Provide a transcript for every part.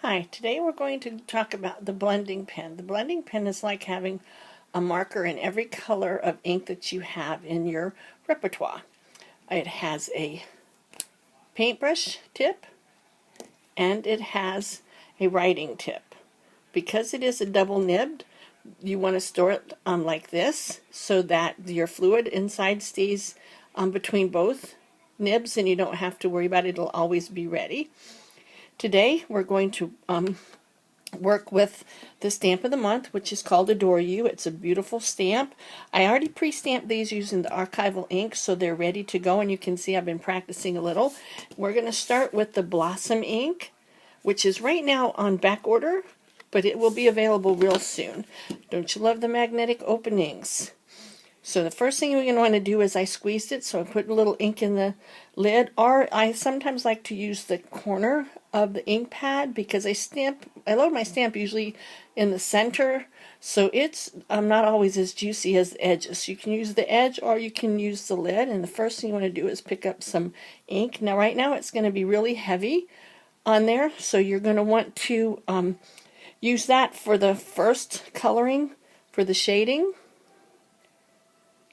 Hi, today we're going to talk about the blending pen. The blending pen is like having a marker in every color of ink that you have in your repertoire. It has a paintbrush tip and it has a writing tip. Because it is a double nibbed, you want to store it like this so that your fluid inside stays between both nibs and you don't have to worry about it. It'll always be ready. Today we're going to work with the stamp of the month, which is called Adore You. It's a beautiful stamp. I already pre-stamped these using the archival ink, so they're ready to go, and you can see I've been practicing a little. We're going to start with the Blossom ink, which is right now on back order, but it will be available real soon. Don't you love the magnetic openings? So the first thing we're going to want to do is I squeezed it, so I put a little ink in the lid, or I sometimes like to use the corner of the ink pad because I load my stamp usually in the center, so it's not always as juicy as the edges. So you can use the edge or you can use the lid, and the first thing you want to do is pick up some ink. Now right now it's going to be really heavy on there, so you're going to want to use that for the first coloring for the shading.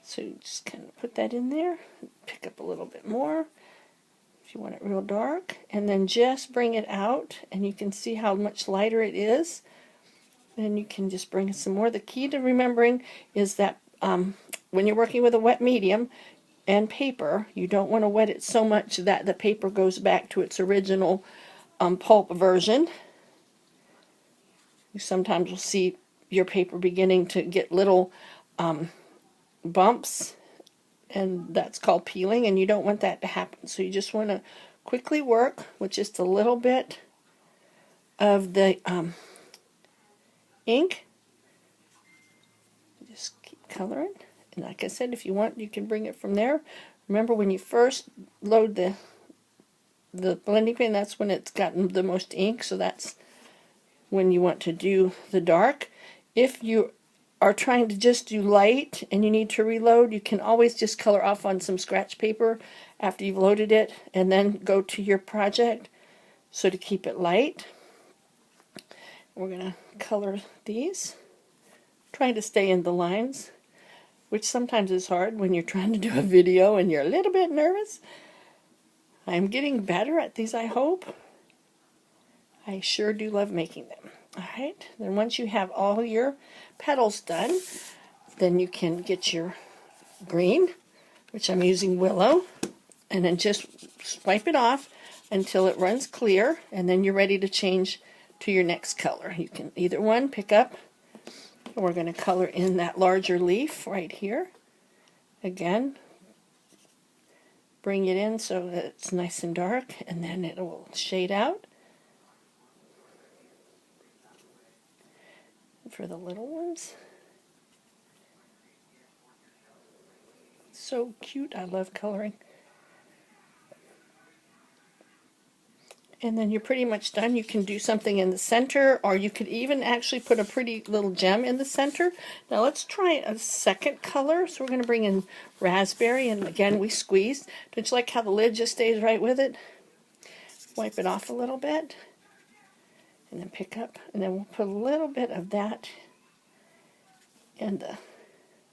So you just kind of put that in there, pick up a little bit more if you want it real dark, and then just bring it out, and you can see how much lighter it is. Then you can just bring some more. The key to remembering is that when you're working with a wet medium and paper, you don't want to wet it so much that the paper goes back to its original pulp version. You sometimes will see your paper beginning to get little bumps, and that's called peeling, and you don't want that to happen. So you just want to quickly work with just a little bit of the ink. Just keep coloring, and like I said, if you want, you can bring it from there. Remember, when you first load the blending pen, that's when it's gotten the most ink, so that's when you want to do the dark. If you are trying to just do light and you need to reload, you can always just color off on some scratch paper after you've loaded it and then go to your project. So to keep it light, we're going to color these, trying to stay in the lines, which sometimes is hard when you're trying to do a video and you're a little bit nervous. I'm getting better at these, I hope. I sure do love making them. Alright, then once you have all your petals done, then you can get your green, which I'm using Willow, and then just wipe it off until it runs clear, and then you're ready to change to your next color. You can either one pick up, and we're going to color in that larger leaf right here. Again, bring it in so that it's nice and dark, and then it will shade out. For the little ones. So cute. I love coloring. And then you're pretty much done. You can do something in the center, or you could even actually put a pretty little gem in the center. Now let's try a second color. So we're going to bring in raspberry, and again we squeezed. Don't you like how the lid just stays right with it? Wipe it off a little bit, and then pick up, and then we'll put a little bit of that in the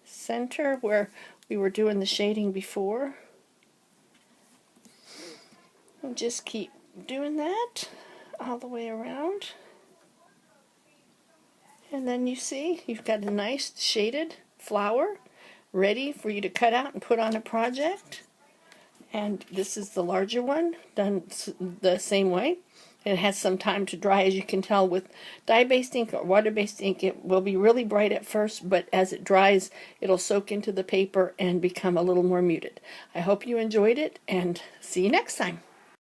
center where we were doing the shading before. And just keep doing that all the way around. And then you see you've got a nice shaded flower ready for you to cut out and put on a project. And this is the larger one, done the same way. It has some time to dry. As you can tell, with dye-based ink or water-based ink, it will be really bright at first, but as it dries, it'll soak into the paper and become a little more muted. I hope you enjoyed it, and see you next time.